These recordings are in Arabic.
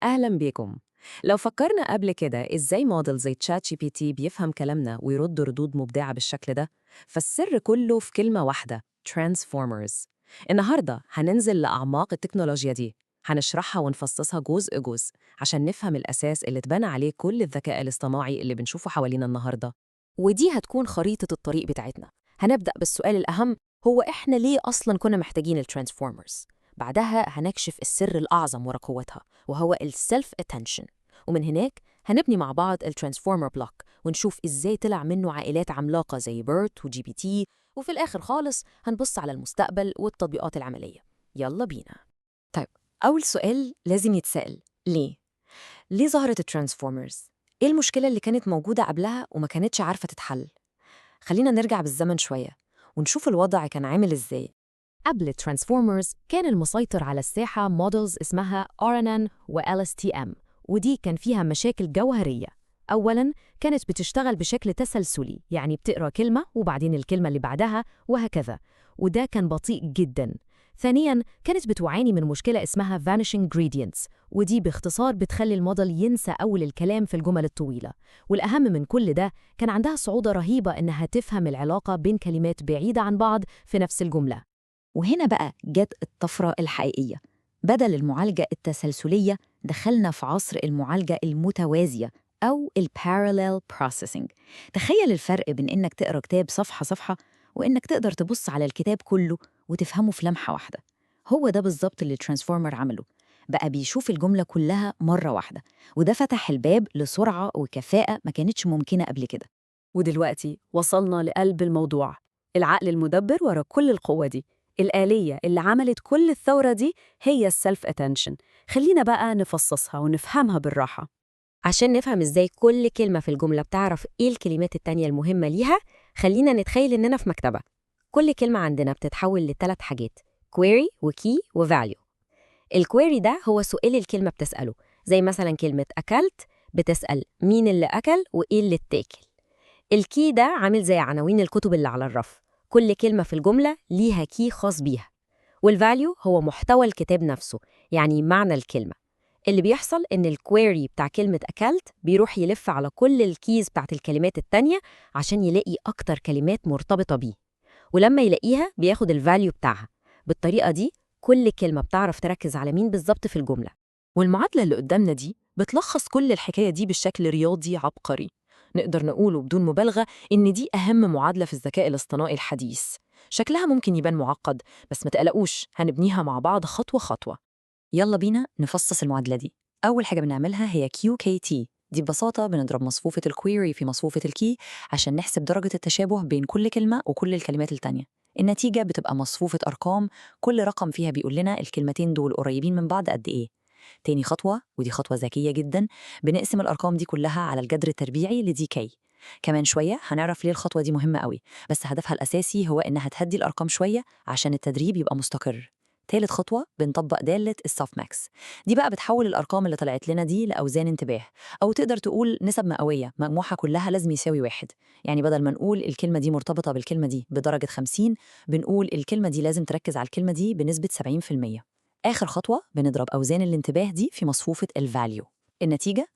أهلا بيكم. لو فكرنا قبل كده إزاي موديل زي تشات جي بي تي بيفهم كلامنا ويرد ردود مبدعة بالشكل ده، فالسر كله في كلمة واحدة: Transformers. النهاردة هننزل لأعماق التكنولوجيا دي، هنشرحها ونفصصها جزء جزء عشان نفهم الأساس اللي اتبنى عليه كل الذكاء الاصطناعي اللي بنشوفه حوالينا النهاردة. ودي هتكون خريطة الطريق بتاعتنا. هنبدأ بالسؤال الأهم، هو إحنا ليه أصلاً كنا محتاجين الترانسفورمرز؟ بعدها هنكشف السر الأعظم ورا قوتها وهو السيلف اتنشن، ومن هناك هنبني مع بعض الترانسفورمر بلوك ونشوف إزاي طلع منه عائلات عملاقة زي بيرت وجي بي تي، وفي الآخر خالص هنبص على المستقبل والتطبيقات العملية. يلا بينا. طيب، أول سؤال لازم يتسأل: ليه ظهرت الترانسفورمرز؟ إيه المشكلة اللي كانت موجودة قبلها وما كانتش عارفة تتحل؟ خلينا نرجع بالزمن شوية ونشوف الوضع كان عامل إزاي. قبل الترانسفورمرز كان المسيطر على الساحة مودلز اسمها RNN و LSTM، ودي كان فيها مشاكل جوهرية. أولاً كانت بتشتغل بشكل تسلسلي، يعني بتقرأ كلمة وبعدين الكلمة اللي بعدها وهكذا، وده كان بطيء جداً. ثانياً كانت بتعاني من مشكلة اسمها vanishing gradients، ودي باختصار بتخلي الموديل ينسى أول الكلام في الجمل الطويلة. والأهم من كل ده، كان عندها صعوبة رهيبة إنها تفهم العلاقة بين كلمات بعيدة عن بعض في نفس الجملة. وهنا بقى جت الطفرة الحقيقية. بدل المعالجة التسلسلية دخلنا في عصر المعالجة المتوازية أو Parallel Processing. تخيل الفرق بين إنك تقرأ كتاب صفحة صفحة وإنك تقدر تبص على الكتاب كله وتفهمه في لمحة واحدة. هو ده بالظبط اللي ترانسفورمر عمله، بقى بيشوف الجملة كلها مرة واحدة، وده فتح الباب لسرعة وكفاءة ما كانتش ممكنة قبل كده. ودلوقتي وصلنا لقلب الموضوع، العقل المدبر ورا كل القوة دي. الآلية اللي عملت كل الثورة دي هي السلف اتنشن. خلينا بقى نفصصها ونفهمها بالراحة. عشان نفهم إزاي كل كلمة في الجملة بتعرف إيه الكلمات التانية المهمة ليها، خلينا نتخيل إننا في مكتبة. كل كلمة عندنا بتتحول لثلاث حاجات: query وكي وvalue. الquery ده هو سؤال الكلمة بتسأله، زي مثلا كلمة أكلت بتسأل مين اللي أكل وإيه اللي اتاكل. الكي ده عامل زي عناوين الكتب اللي على الرف، كل كلمة في الجملة ليها كي خاص بيها. والفاليو هو محتوى الكتاب نفسه، يعني معنى الكلمة. اللي بيحصل إن الكويري بتاع كلمة أكلت بيروح يلف على كل الكيز بتاعت الكلمات التانية عشان يلاقي أكتر كلمات مرتبطة بيه، ولما يلاقيها بياخد الفاليو بتاعها. بالطريقة دي كل كلمة بتعرف تركز على مين بالظبط في الجملة. والمعادلة اللي قدامنا دي بتلخص كل الحكاية دي بشكل رياضي عبقري. نقدر نقوله بدون مبالغة إن دي أهم معادلة في الذكاء الاصطناعي الحديث. شكلها ممكن يبان معقد، بس ما تقلقوش، هنبنيها مع بعض خطوة خطوة. يلا بينا نفصص المعادلة دي. أول حاجة بنعملها هي QKT. دي ببساطة بنضرب مصفوفة الكويري في مصفوفة الكي عشان نحسب درجة التشابه بين كل كلمة وكل الكلمات التانية. النتيجة بتبقى مصفوفة أرقام، كل رقم فيها بيقول لنا الكلمتين دول قريبين من بعض قد إيه. تاني خطوة، ودي خطوة ذكية جدا، بنقسم الأرقام دي كلها على الجذر التربيعي لدي كي. كمان شوية هنعرف ليه الخطوة دي مهمة قوي، بس هدفها الأساسي هو إنها تهدي الأرقام شوية عشان التدريب يبقى مستقر. تالت خطوة بنطبق دالة السوفت ماكس. دي بقى بتحول الأرقام اللي طلعت لنا دي لأوزان انتباه، أو تقدر تقول نسب مئوية مجموعها كلها لازم يساوي 1. يعني بدل ما نقول الكلمة دي مرتبطة بالكلمة دي بدرجة 50، بنقول الكلمة دي لازم تركز على الكلمة دي بنسبة 70%. آخر خطوة بنضرب أوزان الانتباه دي في مصفوفة الفاليو. النتيجة،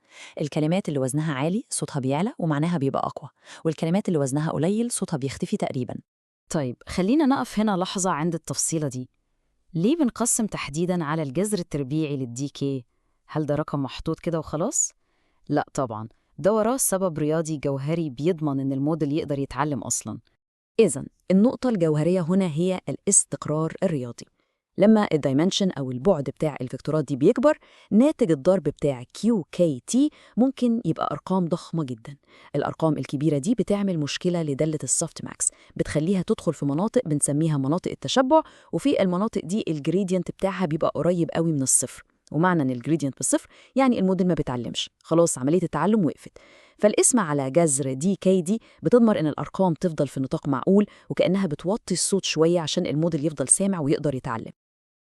الكلمات اللي وزنها عالي صوتها بيعلى ومعناها بيبقى أقوى، والكلمات اللي وزنها قليل صوتها بيختفي تقريباً. طيب خلينا نقف هنا لحظة عند التفصيلة دي. ليه بنقسم تحديداً على الجذر التربيعي للدي كي؟ هل ده رقم محطوط كده وخلاص؟ لا طبعاً، ده وراه سبب رياضي جوهري بيضمن إن الموديل يقدر يتعلم أصلاً. إذن النقطة الجوهرية هنا هي الاستقرار الرياضي. لما الدايمنشن أو البعد بتاع الفيكتورات دي بيكبر، ناتج الضرب بتاع QKT ممكن يبقى أرقام ضخمة جدا. الأرقام الكبيرة دي بتعمل مشكلة لدالة السوفت ماكس، بتخليها تدخل في مناطق بنسميها مناطق التشبع، وفي المناطق دي الجريدينت بتاعها بيبقى قريب قوي من الصفر. ومعنى ان الجريدينت بالصفر يعني الموديل ما بيتعلمش، خلاص عملية التعلم وقفت. فالاسم على جذر دي كي دي بتضمن ان الارقام تفضل في نطاق معقول، وكأنها بتوطي الصوت شوية عشان الموديل يفضل سامع ويقدر يتعلم.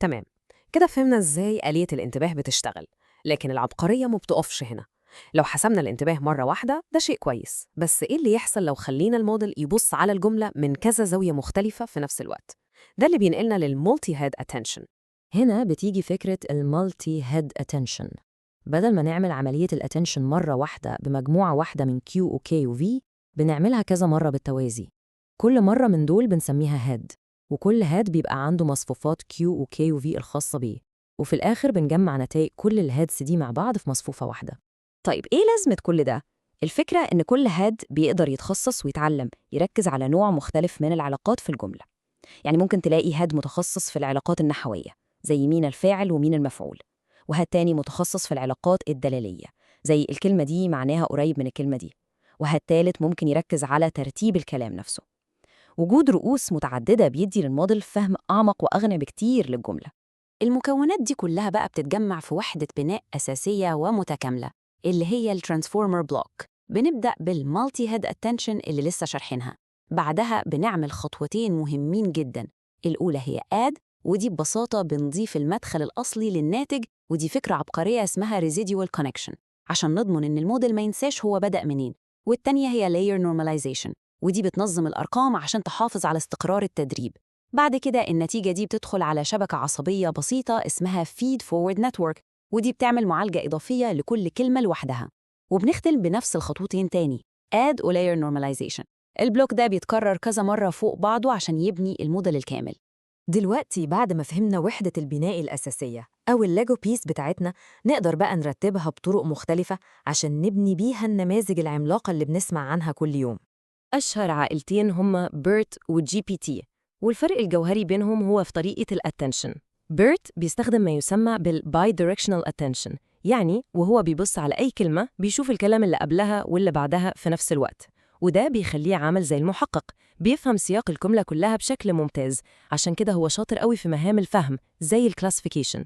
تمام، كده فهمنا إزاي آلية الانتباه بتشتغل. لكن العبقرية ما بتقفش هنا. لو حسمنا الانتباه مرة واحدة ده شيء كويس، بس إيه اللي يحصل لو خلينا الموديل يبص على الجملة من كذا زاوية مختلفة في نفس الوقت؟ ده اللي بينقلنا للمولتي هيد اتنشن. هنا بتيجي فكرة المالتي هيد اتنشن. بدل ما نعمل عملية الاتنشن مرة واحدة بمجموعة واحدة من Q و K و V، بنعملها كذا مرة بالتوازي. كل مرة من دول بنسميها head، وكل head بيبقى عنده مصفوفات Q و K و V الخاصة بيه، وفي الآخر بنجمع نتائج كل الهيدز دي مع بعض في مصفوفة واحدة. طيب إيه لازمة كل ده؟ الفكرة إن كل هاد بيقدر يتخصص ويتعلم يركز على نوع مختلف من العلاقات في الجملة. يعني ممكن تلاقي هاد متخصص في العلاقات النحوية زي مين الفاعل ومين المفعول، وهاد تاني متخصص في العلاقات الدلالية زي الكلمة دي معناها قريب من الكلمة دي، وهاد تالت ممكن يركز على ترتيب الكلام نفسه. وجود رؤوس متعددة بيدي للموديل فهم أعمق وأغنى بكتير للجملة. المكونات دي كلها بقى بتتجمع في وحدة بناء أساسية ومتكاملة اللي هي الترانسفورمر بلوك. بنبدأ بالمالتي هيد اتنشن اللي لسه شارحينها، بعدها بنعمل خطوتين مهمين جدا. الأولى هي add، ودي ببساطة بنضيف المدخل الأصلي للناتج، ودي فكرة عبقرية اسمها residual connection عشان نضمن إن الموديل ما ينساش هو بدأ منين. والتانية هي layer normalization، ودي بتنظم الأرقام عشان تحافظ على استقرار التدريب. بعد كده النتيجة دي بتدخل على شبكة عصبية بسيطة اسمها feed forward network، ودي بتعمل معالجة إضافية لكل كلمة لوحدها. وبنختم بنفس الخطوتين تاني add و layer normalization. البلوك ده بيتكرر كذا مرة فوق بعضه عشان يبني الموديل الكامل. دلوقتي بعد ما فهمنا وحدة البناء الأساسية أو الليجو بيس بتاعتنا، نقدر بقى نرتبها بطرق مختلفة عشان نبني بيها النماذج العملاقة اللي بنسمع عنها كل يوم. أشهر عائلتين هما BERT و GPT، والفرق الجوهري بينهم هو في طريقة الاتنشن. BERT بيستخدم ما يسمى بالbidirectional attention، يعني وهو بيبص على أي كلمة بيشوف الكلام اللي قبلها واللي بعدها في نفس الوقت، وده بيخليه عامل زي المحقق، بيفهم سياق الجملة كلها بشكل ممتاز. عشان كده هو شاطر قوي في مهام الفهم زي الكلاسيفيكيشن.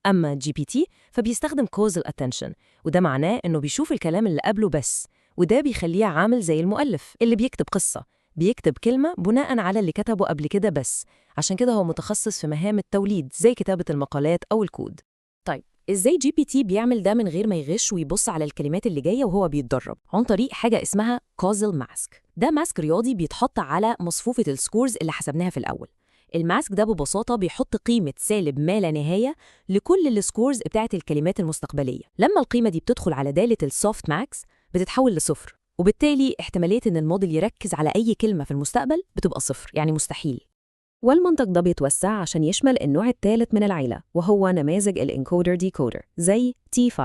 أما GPT فبيستخدم causal attention، وده معناه إنه بيشوف الكلام اللي قبله بس، وده بيخليه عامل زي المؤلف اللي بيكتب قصة، بيكتب كلمة بناء على اللي كتبه قبل كده بس. عشان كده هو متخصص في مهام التوليد زي كتابة المقالات أو الكود. طيب إزاي GPT بيعمل ده من غير ما يغش ويبص على الكلمات اللي جاية وهو بيتدرب؟ عن طريق حاجة اسمها causal mask. ده ماسك رياضي بيتحط على مصفوفة السكورز اللي حسبناها في الأول. الماسك ده ببساطة بيحط قيمة سالب ما لا نهاية لكل السكورز بتاعت الكلمات المستقبلية. لما القيمة دي بتدخل على دالة السوفت ماكس بتتحول لصفر، وبالتالي احتمالية إن الموديل يركز على أي كلمة في المستقبل بتبقى صفر، يعني مستحيل. والمنطق ده بيتوسع عشان يشمل النوع الثالث من العيلة، وهو نماذج الانكودر ديكودر زي T5.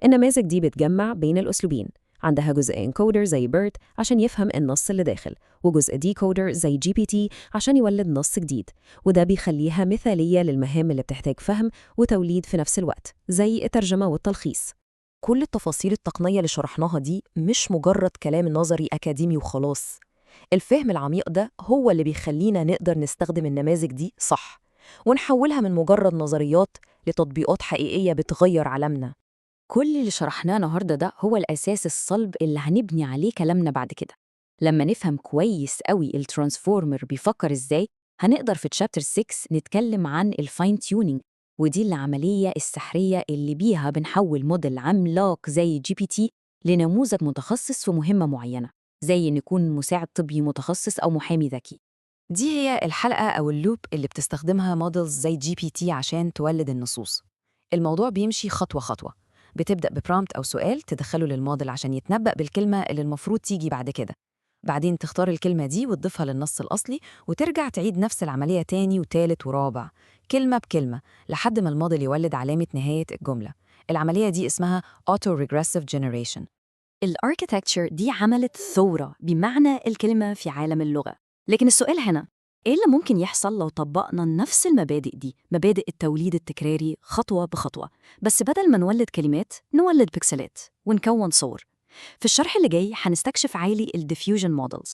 النماذج دي بتجمع بين الأسلوبين، عندها جزء انكودر زي BERT عشان يفهم النص اللي داخل، وجزء ديكودر زي GPT عشان يولد نص جديد، وده بيخليها مثالية للمهام اللي بتحتاج فهم وتوليد في نفس الوقت زي الترجمة والتلخيص. كل التفاصيل التقنية اللي شرحناها دي مش مجرد كلام نظري أكاديمي وخلاص. الفهم العميق ده هو اللي بيخلينا نقدر نستخدم النماذج دي صح، ونحولها من مجرد نظريات لتطبيقات حقيقية بتغير عالمنا. كل اللي شرحناه النهاردة ده هو الأساس الصلب اللي هنبني عليه كلامنا بعد كده. لما نفهم كويس قوي الترانسفورمر بيفكر إزاي، هنقدر في تشابتر 6 نتكلم عن الفاين تيونينج، ودي العملية السحرية اللي بيها بنحول موديل عملاق زي GPT لنموذج متخصص في مهمة معينة، زي إن يكون مساعد طبي متخصص أو محامي ذكي. دي هي الحلقة أو اللوب اللي بتستخدمها موديلز زي GPT عشان تولد النصوص. الموضوع بيمشي خطوة خطوة. بتبدأ ببرامبت أو سؤال تدخله للموديل عشان يتنبأ بالكلمة اللي المفروض تيجي بعد كده. بعدين تختار الكلمة دي وتضيفها للنص الأصلي، وترجع تعيد نفس العملية تاني وتالت ورابع، كلمة بكلمة، لحد ما الموديل يولد علامة نهاية الجملة. العملية دي اسمها Auto-Regressive Generation. الاركيتكتشر دي عملت ثورة بمعنى الكلمة في عالم اللغة. لكن السؤال هنا، إيه اللي ممكن يحصل لو طبقنا نفس المبادئ دي، مبادئ التوليد التكراري خطوة بخطوة، بس بدل ما نولد كلمات نولد بكسلات ونكون صور؟ في الشرح اللي جاي هنستكشف عالي الديفيوجن مودلز،